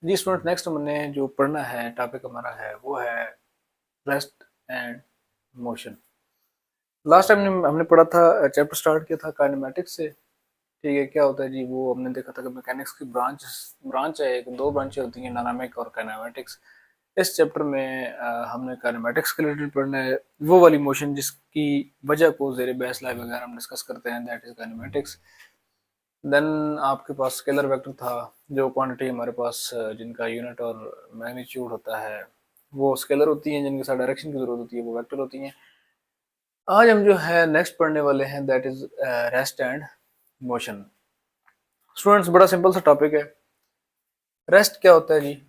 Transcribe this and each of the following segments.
जी student, next हमने जो पढ़ना है टॉपिक हमारा है वो है rest and motion. Last time हमने पढ़ा था, चैप्टर स्टार्ट किया था काइनेमेटिक्स से। ठीक है, क्या होता है जी, वो हमने देखा था कि मैकेनिक्स की ब्रांच है, एक दो ब्रांचें होती हैं, डायनामिक और काइनेमेटिक्स। इस चैप्टर में हमने काइनेमेटिक्स के रिलेटेड पढ़ना है, वो वाली मोशन जिसकी वजह को जेर बहस लाइव वगैरह हम डिस्कस करते हैं, दैट इज काइनेमेटिक्स। देन आपके पास स्केलर वेक्टर था, जो क्वांटिटी हमारे पास जिनका यूनिट और मैग्नीट्यूड होता है वो स्केलर होती हैं, जिनके साथ डायरेक्शन की जरूरत होती है वो वेक्टर होती हैं। आज हम जो है नेक्स्ट पढ़ने वाले हैं that is rest and motion. Students, बड़ा सिंपल सा टॉपिक है। रेस्ट क्या होता है जी?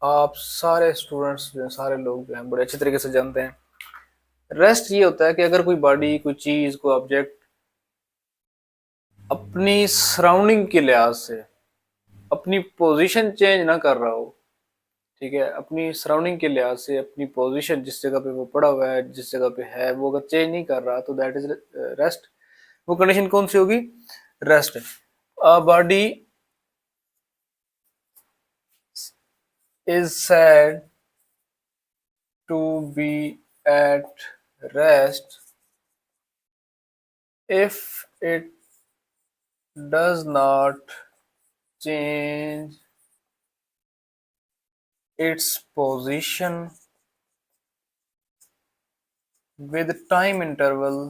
आप सारे स्टूडेंट्स जो हैं, सारे लोग जो हैं बड़े अच्छे तरीके से जानते हैं। रेस्ट ये होता है कि अगर कोई बॉडी, कोई चीज, कोई ऑब्जेक्ट अपनी सराउंडिंग के लिहाज से अपनी पोजीशन चेंज ना कर रहा हो, ठीक है, अपनी सराउंडिंग के लिहाज से अपनी पोजीशन जिस जगह पे वो पड़ा हुआ है, जिस जगह पे है, वो अगर चेंज नहीं कर रहा तो दैट इज रेस्ट। वो कंडीशन कौन सी होगी? Rest. A body is said to be at rest if it does not change its position with time interval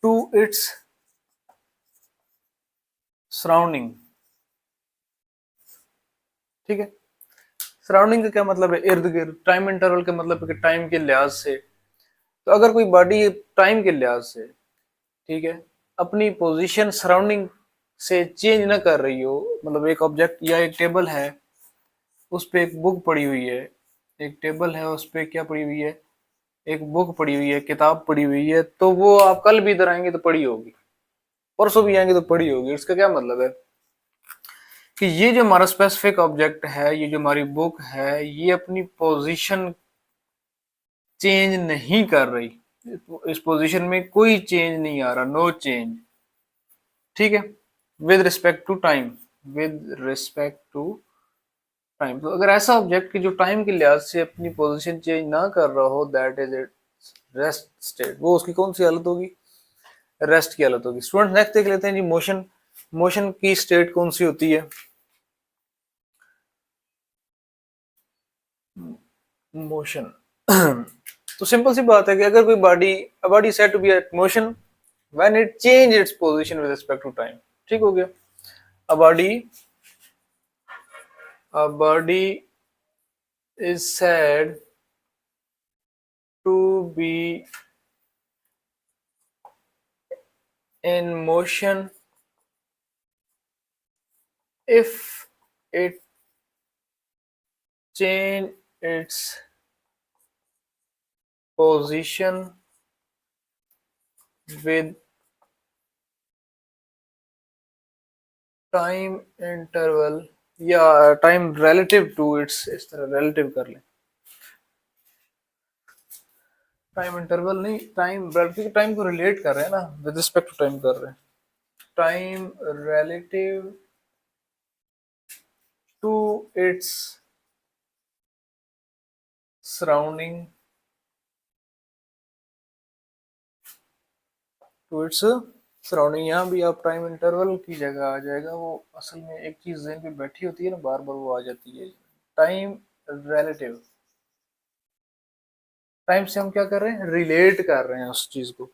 to its surrounding। ठीक है, सराउंडिंग का क्या मतलब है? इर्द गिर्द। टाइम इंटरवल का मतलब है कि टाइम के लिहाज से। तो अगर कोई बॉडी टाइम के लिहाज से, ठीक है, अपनी पोजीशन सराउंडिंग से चेंज ना कर रही हो, मतलब एक ऑब्जेक्ट या एक टेबल है, उस पे एक बुक पड़ी हुई है, एक टेबल है उस पे क्या पड़ी हुई है, एक बुक पड़ी हुई है, किताब पड़ी हुई है, तो वो आप कल भी इधर आएंगे तो पड़ी होगी, परसों भी आएंगे तो पड़ी होगी। इसका क्या मतलब है कि ये जो हमारा स्पेसिफिक ऑब्जेक्ट है, ये जो हमारी बुक है, ये अपनी पोजीशन चेंज नहीं कर रही। इस पोजीशन में कोई चेंज नहीं आ रहा, नो चेंज। ठीक है, with respect to time, with respect to time. तो अगर ऐसा ऑब्जेक्ट की जो टाइम के लिहाज से अपनी पोजीशन चेंज ना कर रहा हो, that is it rest state. वो उसकी कौन सी हालत होगी? रेस्ट की हालत होगी। स्टूडेंट, नेक्स्ट देख लेते हैं जी, मोशन। मोशन की स्टेट कौन सी होती है? मोशन तो सिंपल सी बात है कि अगर कोई body set to be at motion when it change its position with respect to time. ठीक हो गया। A body a body is said to be in motion if it change its position with time interval या time relative to its, इस तरह relative कर लें। Time interval नहीं, time, क्योंकि टाइम को रिलेट कर रहे हैं ना, विद रिस्पेक्ट टू टाइम कर रहे हैं। Time relative to its surrounding, to its surrounding. यहाँ भी आप टाइम इंटरवल की जगह आ जाएगा, वो असल में एक चीज ज़हन पे बैठी होती है ना, बार बार वो आ जाती है। टाइम रिलेटिव, टाइम से हम क्या कर रहे हैं? रिलेट कर रहे हैं उस चीज को।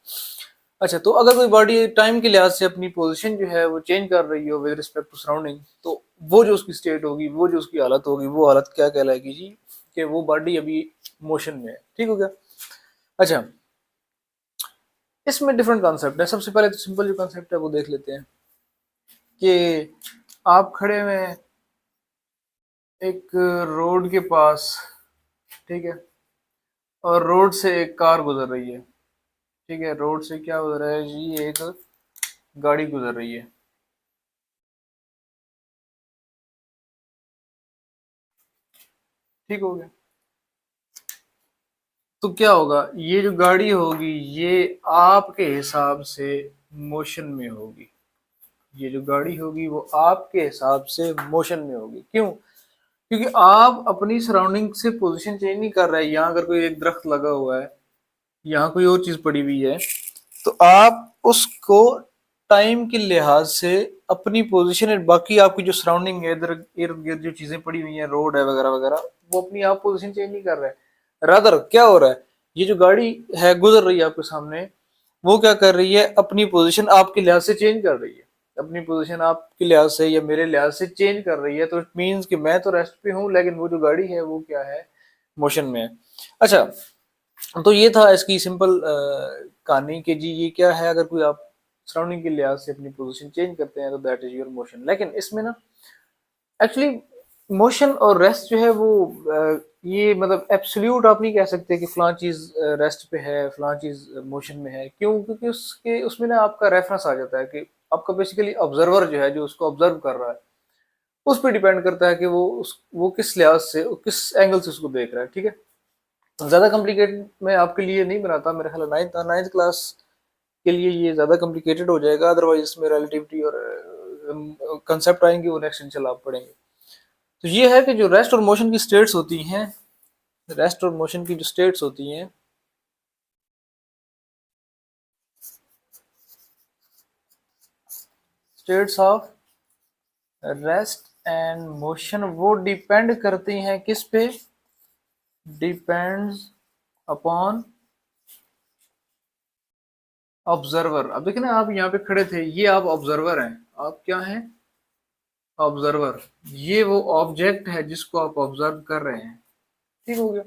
अच्छा, तो अगर कोई बॉडी टाइम के लिहाज से अपनी पोजीशन जो है वो चेंज कर रही हो विद रिस्पेक्ट टू सराउंडिंग, तो वो जो उसकी स्टेट होगी, वो जो उसकी हालत होगी, वो हालत क्या कहलाएगी जी? कि वो बॉडी अभी मोशन में है। ठीक हो गया। अच्छा, इसमें डिफरेंट कॉन्सेप्ट है। सबसे पहले तो सिंपल जो कॉन्सेप्ट है वो देख लेते हैं कि आप खड़े हुए हैं एक रोड के पास, ठीक है, और रोड से एक कार गुजर रही है। ठीक है, रोड से क्या गुजर रहा है जी? एक गाड़ी गुजर रही है। ठीक हो गया। तो क्या होगा, ये जो गाड़ी होगी ये आपके हिसाब से मोशन में होगी। ये जो गाड़ी होगी वो आपके हिसाब से मोशन में होगी। क्यों? क्योंकि आप अपनी सराउंडिंग से पोजीशन चेंज नहीं कर रहे हैं। यहाँ अगर कोई एक दरख्त लगा हुआ है, यहाँ कोई और चीज पड़ी हुई है, तो आप उसको टाइम के लिहाज से अपनी पोजीशन और बाकी आपकी जो सराउंडिंग है, इधर इर्द गिर्द जो चीजें पड़ी हुई हैं, रोड है वगैरह वगैरह, वो अपनी आप पोजीशन चेंज नहीं कर रहे हैं। रादर क्या हो रहा है, ये जो गाड़ी है गुजर रही है आपके सामने, वो क्या कर रही है, अपनी पोजीशन आपके लिहाज से चेंज कर रही है। अपनी पोजीशन आपके लिहाज से या मेरे लिहाज से चेंज कर रही है, तो इट मीन्स कि मैं तो रेस्ट पे हूँ, लेकिन वो जो गाड़ी है वो क्या है, मोशन में है। अच्छा, तो ये था इसकी सिंपल कहानी कि जी ये क्या है, अगर कोई आप सराउंडिंग के लिहाज से अपनी पोजीशन चेंज करते हैं तो दैट इज योर मोशन। लेकिन इसमें ना एक्चुअली मोशन और रेस्ट जो है वो ये मतलब एब्सोल्यूट आप नहीं कह सकते कि फलां चीज रेस्ट पे है, फलां चीज मोशन में है। क्यों? क्योंकि उसके उसमें ना आपका रेफरेंस आ जाता है कि आपका बेसिकली ऑब्जर्वर जो है, जो उसको ऑब्जर्व कर रहा है, उस पर डिपेंड करता है कि वो किस लिहाज से, किस एंगल से उसको देख रहा है। ठीक है, ज्यादा कॉम्प्लिकेटेड मैं आपके लिए नहीं बनाता, मेरे ख्याल नाइन्थ क्लास के लिए ये ज्यादा कॉम्प्लिकेटेड हो जाएगा। अदरवाइज इसमें रिलेटिविटी और कंसेप्ट आएंगे, वो नेक्स्ट इंशाल्लाह आप पढ़ेंगे। तो ये है कि जो रेस्ट और मोशन की स्टेट्स होती हैं, रेस्ट और मोशन की जो स्टेट्स होती हैं, states of rest and motion, वो डिपेंड करती हैं किस पे, डिपेंड्स अपॉन ऑब्जर्वर। अब देखिए ना, आप यहाँ पे खड़े थे, ये आप ऑब्जर्वर हैं। आप क्या हैं? ऑब्जर्वर। ये वो ऑब्जेक्ट है जिसको आप ऑब्जर्व कर रहे हैं। ठीक हो गया?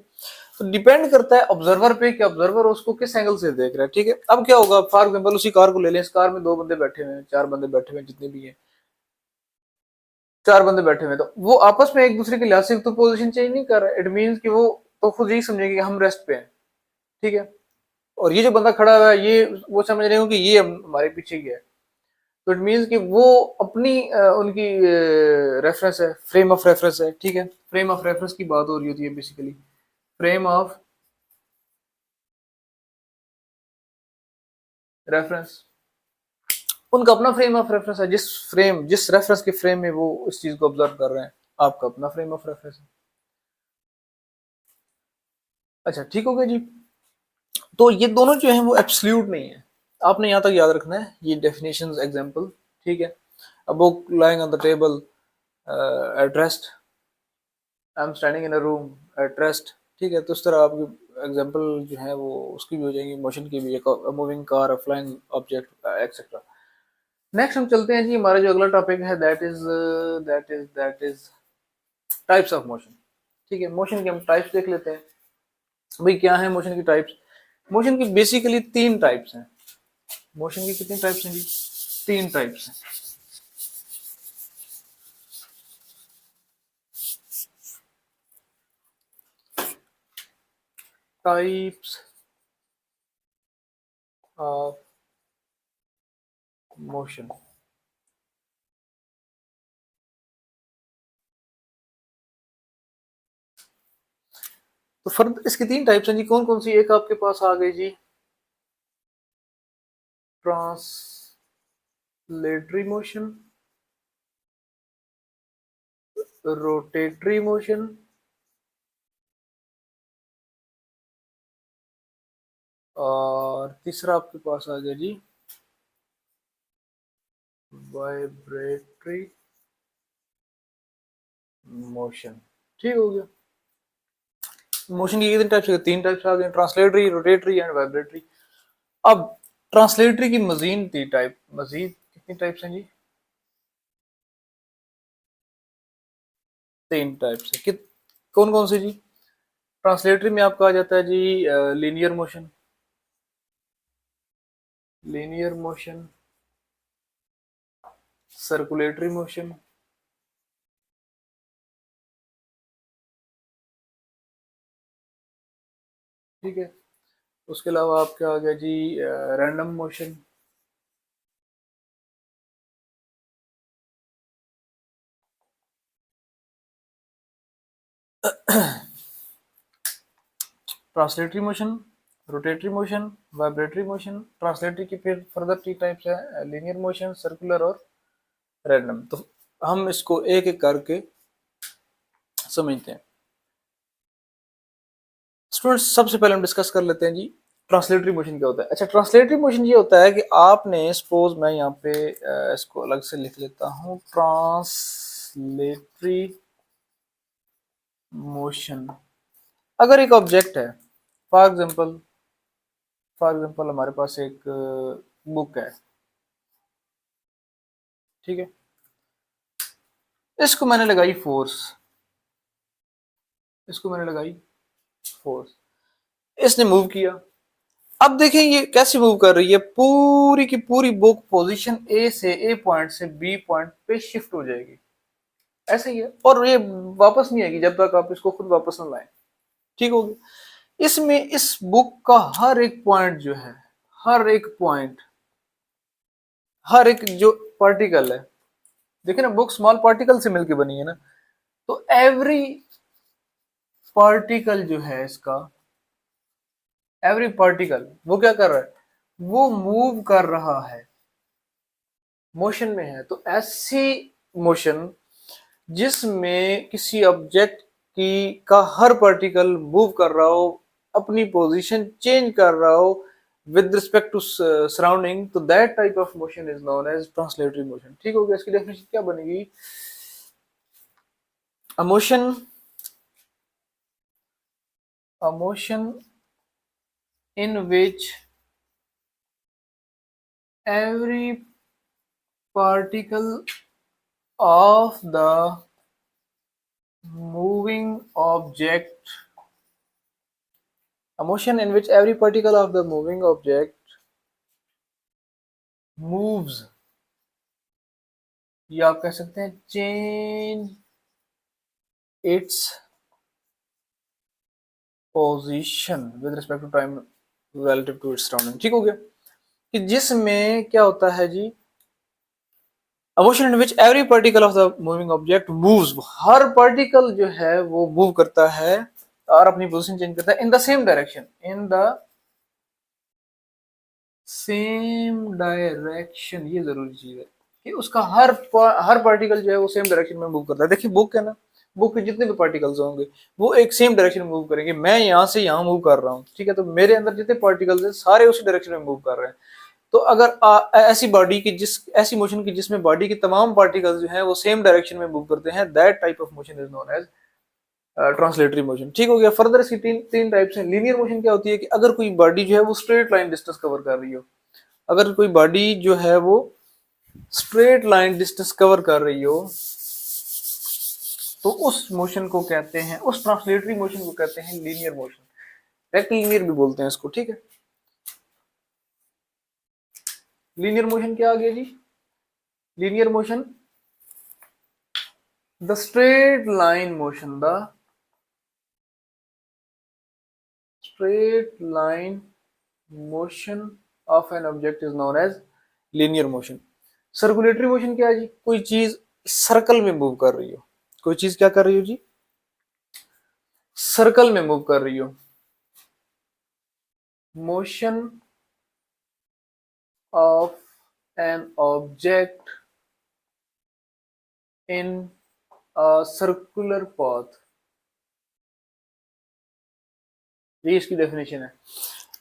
तो डिपेंड करता है ऑब्जर्वर पे कि ऑब्जर्वर उसको किस एंगल से देख रहा है। ठीक है, अब क्या होगा, फॉर एग्जाम्पल उसी कार को ले लें, इस कार में दो बंदे बैठे हुए हैं, चार बंदे बैठे हुए हैं, जितने भी हैं, चार बंदे बैठे हुए हैं, तो वो आपस में एक दूसरे के लिहाज से तो पोजीशन चेंज नहीं कर रहा। इट मीन्स कि वो तो खुद यही समझेंगे कि हम रेस्ट पे हैं। ठीक है, और ये जो बंदा खड़ा हुआ है, ये वो समझ रहे हो कि ये हमारे पीछे ही है। तो इट मीन्स कि वो अपनी उनकी रेफरेंस है, फ्रेम ऑफ रेफरेंस है। ठीक है, फ्रेम ऑफ रेफरेंस की बात हो रही होती है बेसिकली, फ्रेम ऑफ रेफरेंस। उनका अपना फ्रेम ऑफ रेफरेंस है, जिस रेफरेंस के फ्रेम में वो इस चीज को ऑब्जर्व कर रहे हैं, आपका अपना फ्रेम ऑफ रेफरेंस है। अच्छा, ठीक हो गया जी। तो ये दोनों जो है वो एब्सोल्यूट नहीं है, आपने यहाँ तक याद रखना है ये डेफिनेशंस, एग्जांपल। ठीक है, a book lying on the table at rest, I am standing in a room at rest. ठीक है, तो इस तरह आपकी एग्जांपल जो है वो उसकी भी हो जाएंगी, मोशन की भी, एक moving car, a flying object etcetera. Next हम चलते हैं जी, हमारा जो अगला टॉपिक है that is types of motion. ठीक है, मोशन के हम टाइप्स देख लेते हैं। भाई क्या है मोशन की टाइप्स? मोशन की बेसिकली तीन टाइप्स हैं। मोशन की कितनी टाइप्स हैं जी? तीन टाइप्स हैं। Types of motion. तो फर्द इसकी तीन टाइप्स हैं जी, कौन कौन सी? एक आपके पास आ गई जी ट्रांसलेटरी मोशन, रोटेटरी मोशन, और तीसरा आपके पास आ गया जी वाइब्रेटरी मोशन। ठीक हो गया, मोशन की कितने टाइप्स? तीन टाइप्स आ गए, ट्रांसलेटरी, रोटेटरी एंड वाइब्रेटरी। अब ट्रांसलेटरी की मजीद तीन टाइप, मजीद कितनी टाइप्स हैं जी? तीन टाइप्स है। कौन कौन सी जी? ट्रांसलेटरी में आपका आ जाता है जी linear motion, linear motion, circulatory motion, ठीक है। उसके अलावा आपका आ गया जी random motion, translatory motion, rotatory motion, vibratory motion. Translatory की फिर फर्दर 3 टाइप्स है, लीनियर मोशन, सर्कुलर और रैंडम। तो हम इसको एक एक करके समझते हैं। स्टूडेंट्स सबसे पहले हम डिस्कस कर लेते हैं जी ट्रांसलेटरी मोशन क्या होता है। अच्छा, ट्रांसलेटरी मोशन ये होता है कि आपने सपोज, मैं यहाँ पे इसको अलग से लिख लेता हूँ, ट्रांसलेटरी मोशन। अगर एक ऑब्जेक्ट है, फॉर एग्जांपल हमारे पास एक बुक है, ठीक है, इसको मैंने लगाई फोर्स, इसको मैंने लगाई फोर्स, इसने मूव किया। अब देखें ये कैसे मूव कर रही है, पूरी की पूरी बुक पोजीशन ए से, ए पॉइंट से बी पॉइंट पे शिफ्ट हो जाएगी, ऐसे ही है, और ये वापस नहीं आएगी जब तक आप इसको खुद वापस ना लाएं। ठीक हो गया। इसमें इस बुक का हर एक पॉइंट जो है, हर एक पॉइंट, हर एक जो पार्टिकल है, देखिए ना, बुक स्मॉल पार्टिकल से मिलकर बनी है ना, तो एवरी पार्टिकल जो है इसका, एवरी पार्टिकल वो क्या कर रहा है, वो मूव कर रहा है, मोशन में है। तो ऐसी मोशन जिसमें किसी ऑब्जेक्ट की का हर पार्टिकल मूव कर रहा हो, अपनी पोजीशन चेंज कर रहा हो विद रिस्पेक्ट टू सराउंडिंग, तो that type of motion is known as translatory motion. ठीक हो गया। इसकी डेफिनेशन क्या बनेगी, a motion in which every particle of the moving object, a motion in which every particle of the moving object moves, या आप कह सकते हैं change its position with respect to time relative to its surrounding। ठीक हो गया, कि जिसमें क्या होता है जी, a motion in which every particle of the moving object moves, her particle जो है वो मूव करता है और अपनी पोजीशन चेंज करता है in the same direction, in the same direction. ये जरूरी चीज है कि उसका हर पार्टिकल जो है वो सेम डायरेक्शन में मूव करता है। देखिए बुक है ना, बुक के जितने भी पार्टिकल्स होंगे वो एक सेम डायरेक्शन में मूव करेंगे। मैं यहाँ से यहाँ मूव कर रहा हूँ, ठीक है, तो मेरे अंदर जितने पार्टिकल्स हैं सारे उसी डायरेक्शन में मूव कर रहे हैं। तो अगर ऐसी बॉडी की ऐसी मोशन की जिसमें बॉडी के तमाम पार्टिकल्स जो हैं वो सेम डायरेक्शन में मूव करते हैं, that type of motion is known as translatory motion. ठीक हो गया। फर्दर इसकी तीन टाइप्स हैं। लीनियर मोशन क्या होती है कि अगर कोई बॉडी जो है वो स्ट्रेट लाइन डिस्टेंस कवर कर रही हो, अगर कोई बॉडी जो है वो स्ट्रेट लाइन डिस्टेंस कवर कर रही हो, तो उस मोशन को कहते हैं, उस ट्रांसलेटरी मोशन को कहते हैं लीनियर मोशन। रेक्टिलिनियर भी बोलते हैं इसको। ठीक है, लीनियर मोशन क्या आ गया जी, linear motion the straight line motion, the straight line motion of an object is known as linear motion. Circulatory motion क्या है जी, कोई चीज सर्कल में मूव कर रही हो, कोई चीज क्या कर रही हो जी, सर्कल में मूव कर रही हो। Motion of an object in a circular path, ये इसकी डेफिनेशन है।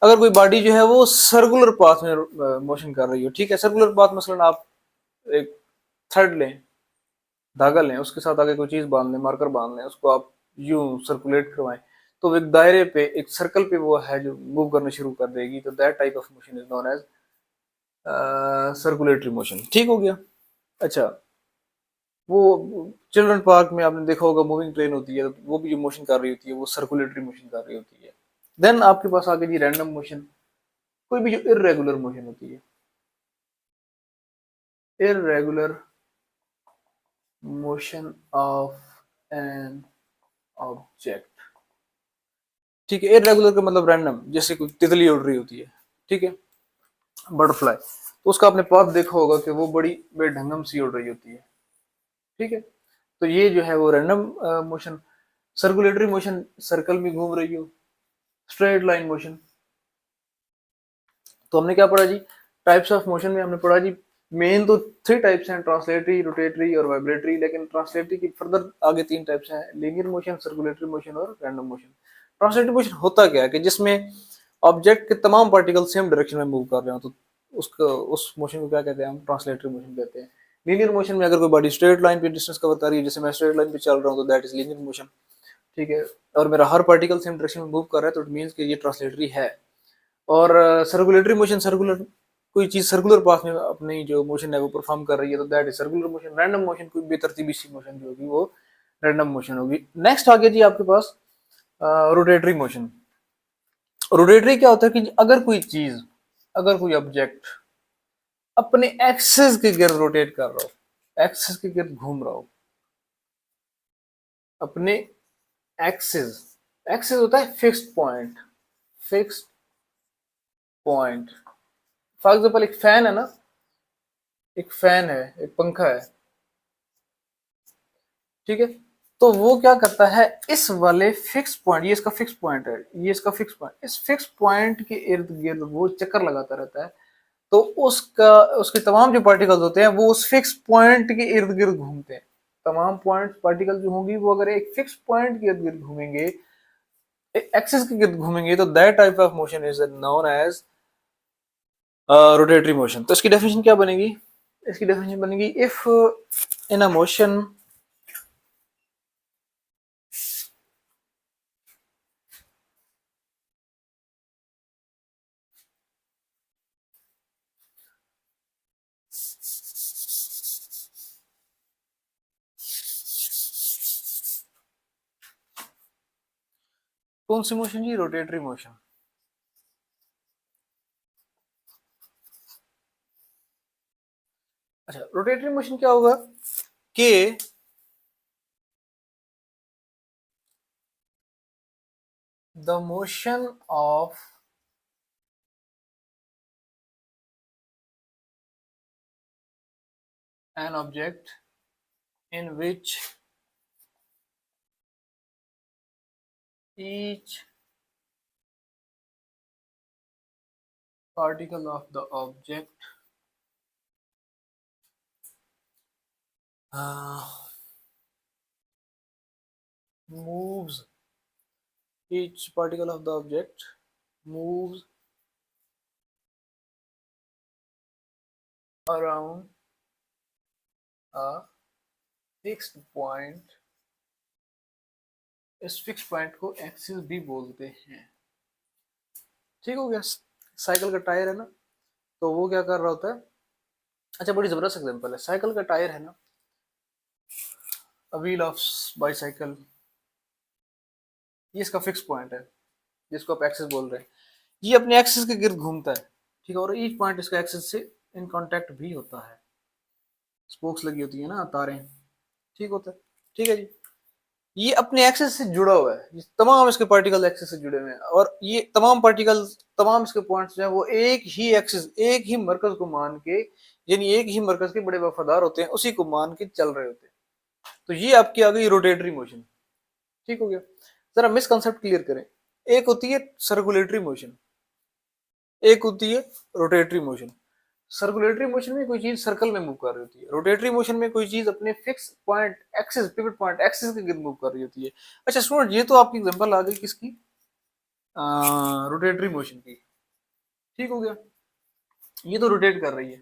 अगर कोई बॉडी जो है वो सर्कुलर पाथ में मोशन कर रही हो, ठीक है, सर्कुलर पाथ मसलन आप एक थ्रेड लें, धागा लें, उसके साथ आगे कोई चीज बांध लें, मार्कर बांध लें, उसको आप यूं सर्कुलेट करवाएं, तो एक दायरे पे, एक सर्कल पे वो है जो मूव करना शुरू कर देगी, तो that type of motion is known as circulatory motion. ठीक हो गया। अच्छा, वो चिल्ड्रन पार्क में आपने देखा होगा मूविंग ट्रेन होती है, वो भी जो मोशन कर रही होती है वो सर्कुलेटरी मोशन कर रही होती है। देन आपके पास आगे जी रैंडम मोशन, कोई भी जो इरेगुलर मोशन होती है, irregular motion of an object. ठीक है, इरेगुलर का मतलब रैंडम, जैसे कोई तितली उड़ रही होती है, ठीक है, बटरफ्लाई, तो उसका आपने पाथ देखा होगा कि वो बड़ी बेढंगम सी उड़ रही होती है। ठीक है, तो ये जो है वो random motion. Circulatory motion, circle में घूम रही हो, स्ट्रेट लाइन मोशन। तो हमने क्या पढ़ा जी, टाइप्स ऑफ मोशन में हमने पढ़ा जी मेन तो थ्री टाइप्स हैं, ट्रांसलेटरी, रोटेटरी और वाइब्रेटरी। लेकिन ट्रांसलेटरी की फर्दर आगे तीन टाइप्स हैं, लीनियर मोशन, सर्कुलेटरी मोशन और रैंडम मोशन। ट्रांसलेटरी मोशन होता क्या है कि जिसमें ऑब्जेक्ट के तमाम पार्टिकल सेम डायरेक्शन में मूव कर रहे हो, तो उसको उस मोशन को क्या कहते हैं, हम ट्रांसलेटरी मोशन कहते हैं। लीनियर मोशन में अगर कोई बॉडी स्ट्रेट लाइन पे डिस्टेंस कवर कर रही है, जैसे मैं स्ट्रेट लाइन पे चल रहा हूँ, तो दैट इज लीनियर मोशन, ठीक है, और मेरा हर पार्टिकल सेम डायरेक्शन में मूव कर रहा है, तो इट मीन्स कि ये ट्रांसलेटरी है। और सर्कुलेटरी मोशन, सर्कुलर कोई चीज सर्कुलर पाथ में अपनी जो मोशन है वो परफॉर्म कर रही है, तो that is circular motion. Random motion कोई बेतरतीबी सी मोशन जो होगी वो रैंडम मोशन होगी। नेक्स्ट आ गया जी आपके पास रोटेटरी मोशन। रोटेटरी क्या होता है कि अगर कोई चीज, अगर कोई ऑब्जेक्ट अपने एक्सिस के गिर्द रोटेट कर रहा हो, एक्सिस के गिर्द घूम रहा हो, अपने एक्सिस, एक्सिस होता है fixed point, fixed point. For example एक फैन है ना, एक फैन है, एक पंखा है, ठीक है, तो वो क्या करता है, इस वाले फिक्स पॉइंट, ये इसका फिक्स पॉइंट है, ये इसका फिक्स पॉइंट, इस फिक्स पॉइंट के इर्द गिर्द वो चक्कर लगाता रहता है। तो उसका, उसके तमाम जो पार्टिकल्स होते हैं वो उस फिक्स पॉइंट के इर्द गिर्द घूमते हैं। तमाम पॉइंट पार्टिकल जो होंगी वो अगर एक फिक्स पॉइंट के इर्द गिर्द घूमेंगे, एक्सिस के गिर्द घूमेंगे, तो that type of motion is known as rotatory motion. तो इसकी डेफिनेशन क्या बनेगी, इसकी डेफिनेशन बनेगी, इफ इन अ मोशन, कौन सी मोशन जी, रोटेटरी मोशन। अच्छा, रोटेटरी मोशन क्या होगा कि the motion of an object in which each particle of the object uh, moves, each particle of the object moves around a fixed point। इस fix point को axis भी बोलते हैं। ठीक हो गया। साइकिल का टायर है ना, तो वो क्या कर रहा होता है, अच्छा बड़ी जबरदस्त एग्जांपल है, साइकिल का टायर है ना, अ व्हील ऑफ बाईसाइकिल, ये इसका फिक्स पॉइंट है जिसको आप एक्सिस बोल रहे हैं, ये अपने एक्सिस के गिर्द घूमता है, ठीक है, और ईच पॉइंट इसका एक्सिस से इन कांटेक्ट भी होता है। स्पोक्स लगी होती है ना, तारें, ठीक होता है, ठीक है जी। ये अपने एक्सिस से जुड़ा हुआ है, ये तमाम इसके पार्टिकल एक्सिस से जुड़े हुए हैं, और ये तमाम पार्टिकल, तमाम इसके पॉइंट्स जो है वो एक ही एक्सिस, एक ही मरकज को मान के, यानी एक ही मरकज के बड़े वफादार होते हैं, उसी को मान के चल रहे होते हैं। तो ये आपकी आ गई रोटेटरी मोशन। ठीक हो गया। जरा मिसकंसेप्ट क्लियर करें, एक होती है सर्कुलेटरी मोशन, एक होती है रोटेटरी मोशन। सर्कुलेटरी मोशन में कोई चीज सर्कल में मूव कर रही होती है, रोटेटरी मोशन में कोई चीज अपने fix point axis, pivot point axis के गिर्द मूव कर रही होती है। अच्छा स्टूडेंट, ये तो आपकी एग्जांपल आ गई किसकी, रोटेटरी मोशन की। ठीक हो गया, ये तो रोटेट कर रही है।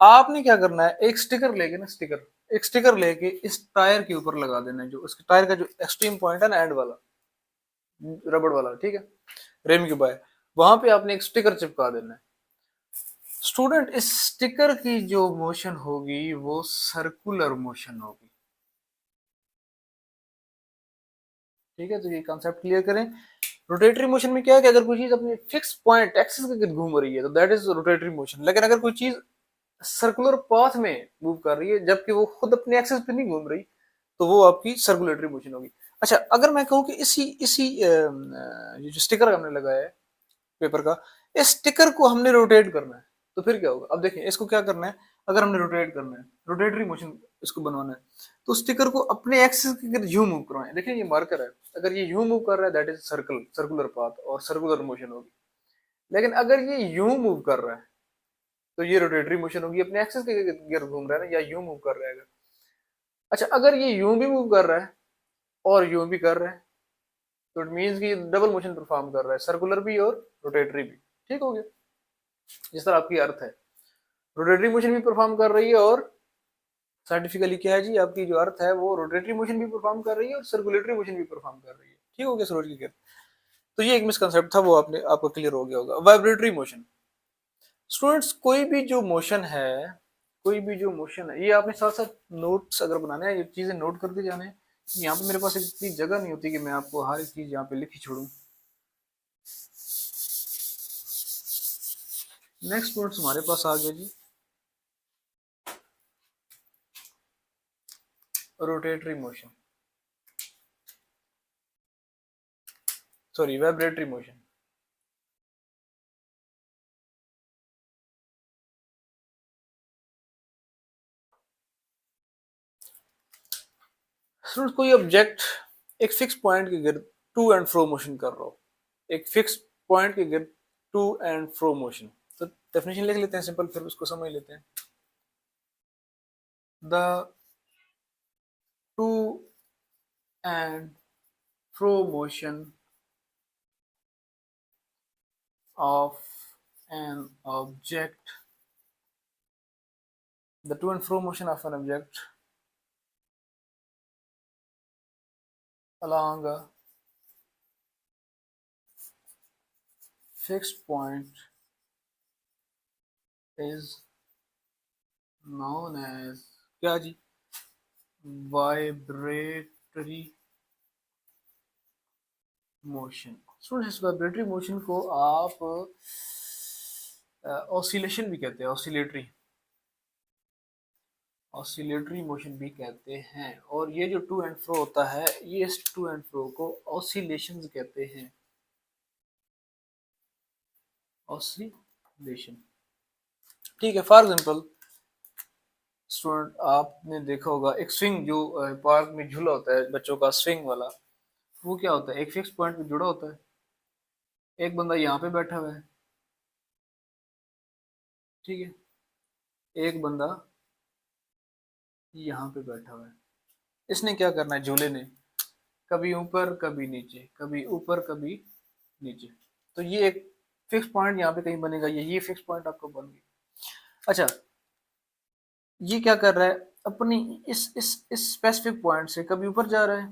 आपने क्या करना है, एक स्टिकर लेके ना, स्टिकर, एक स्टिकर लेके इस टायर के ऊपर लगा देना है, जो उसके टायर का जो एक्सट्रीम पॉइंट है ना, एंड वाला, रबड़ वाला, ठीक है, रेम के बाय, वहां पे आपने एक स्टिकर चिपका देना है। स्टूडेंट, इस स्टिकर की जो मोशन होगी वो सर्कुलर मोशन होगी। ठीक है, तो ये कॉन्सेप्ट क्लियर करें। रोटेटरी मोशन में क्या है कि अगर कोई चीज अपने फिक्स पॉइंट एक्सिस के गिर्द घूम रही है तो दैट इज रोटेटरी मोशन। लेकिन अगर कोई चीज सर्कुलर पाथ में मूव कर रही है जबकि वो खुद अपने एक्सिस पे नहीं घूम रही, तो वो आपकी सर्कुलेटरी मोशन होगी। अच्छा, अगर मैं कहूँ कि इसी इसी ये जो स्टिकर हमने लगाया है पेपर का, इस स्टिकर को हमने रोटेट करना है, तो फिर क्या होगा, अब देखिए इसको क्या करना है, अगर हमने रोटेट करना है, रोटेटरी मोशन इसको बनवाना है, तो स्टिकर को अपने एक्सिस की अगर यूं मूव करवाएं, देखिए ये मार्कर है, अगर ये यूं मूव कर रहा है that is circle, circular path और सर्कुलर मोशन होगी। लेकिन अगर ये यूं मूव कर रहा है तो ये रोटेटरी मोशन होगी, अपने एक्सिस के गिर्द घूम रहा है ना, या यूं मूव कर रहा है अगर। अच्छा, अगर ये यूं भी मूव कर रहा है और यूं भी कर रहा है, तो इट मीन्स कि डबल मोशन परफॉर्म कर रहा है, सर्कुलर भी और रोटेटरी भी। ठीक हो गया, जिस तरह आपकी अर्थ है रोटेटरी मोशन भी परफॉर्म कर रही है, और साइंटिफिकली क्या है जी, आपकी जो अर्थ है वो रोटेटरी मोशन भी परफॉर्म कर रही है और सर्कुलेटरी मोशन भी परफॉर्म कर रही है। ठीक हो गया सूरज की गिर्द। तो ये एक मिसकंसेप्ट था, वो आपने आपको क्लियर हो गया होगा। वाइब्रेटरी मोशन, स्टूडेंट्स कोई भी जो मोशन है, कोई भी जो मोशन है, ये आपने साथ साथ नोट्स अगर बनाने हैं, ये चीजें नोट करते जाने हैं। यहाँ पे मेरे पास इतनी जगह नहीं होती कि मैं आपको हर एक चीज यहाँ पे लिखी छोड़ूं। नेक्स्ट नोट्स हमारे पास आ गया जी, rotatory motion, sorry vibratory motion. Students कोई ऑब्जेक्ट एक फिक्स पॉइंट के गिर्द टू एंड फ्रो मोशन कर रहा हो, एक फिक्स पॉइंट के गिर्द टू एंड फ्रो मोशन, तो डेफिनेशन लिख लेते हैं सिंपल, फिर उसको समझ लेते हैं। The two and fro motion of an object, the to and fro motion of an object along a fixed point is known as क्या जी, vibratory motion. Students vibratory motion को आप ऑसिलेशन भी कहते हैं, ऑसिलेटरी मोशन भी कहते हैं। और ये जो टू एंड फ्रो होता है, ये इस टू एंड फ्रो को ऑसिलेशंस कहते हैं, ऑसिलेशन। ठीक है, फॉर एग्जांपल स्टूडेंट आपने देखा होगा एक स्विंग जो पार्क में झूला होता है बच्चों का, स्विंग वाला, वो क्या होता है, एक फिक्स पॉइंट पे जुड़ा होता है। एक बंदा यहाँ पे बैठा हुआ है, ठीक है, एक बंदा यहाँ पे बैठा हुआ है। इसने क्या करना है, झूले ने कभी ऊपर कभी नीचे, कभी ऊपर कभी नीचे, तो ये एक फिक्स पॉइंट यहाँ पे कहीं बनेगा, ये फिक्स पॉइंट आपको बन गया। अच्छा, ये क्या कर रहा है, अपनी इस स्पेसिफिक पॉइंट से कभी ऊपर जा रहा है,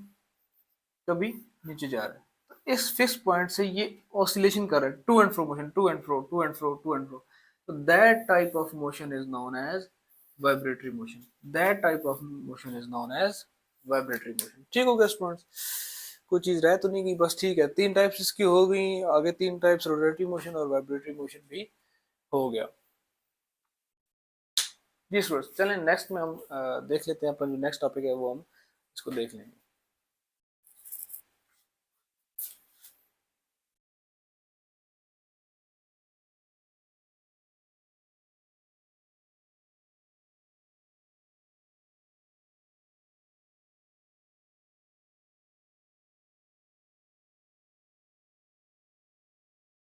कभी नीचे जा रहा है, तो इस फिक्स पॉइंट से ये ऑसिलेशन कर रहा है, to and fro motion, to and fro, to and fro, to and fro. तो that type of motion is known as vibratory motion, that type of motion is known as vibratory motion. ठीक हो गया students, कोई चीज रह तो नहीं गई, बस ठीक है, तीन टाइप्स इसकी हो गई, आगे तीन टाइप्स रोटेटरी मोशन और वाइब्रेटरी मोशन भी हो गया जी स्टूडेंट्स। चलें नेक्स्ट में हम देख लेते हैं, अपना जो नेक्स्ट टॉपिक है वो हम इसको देख लेंगे।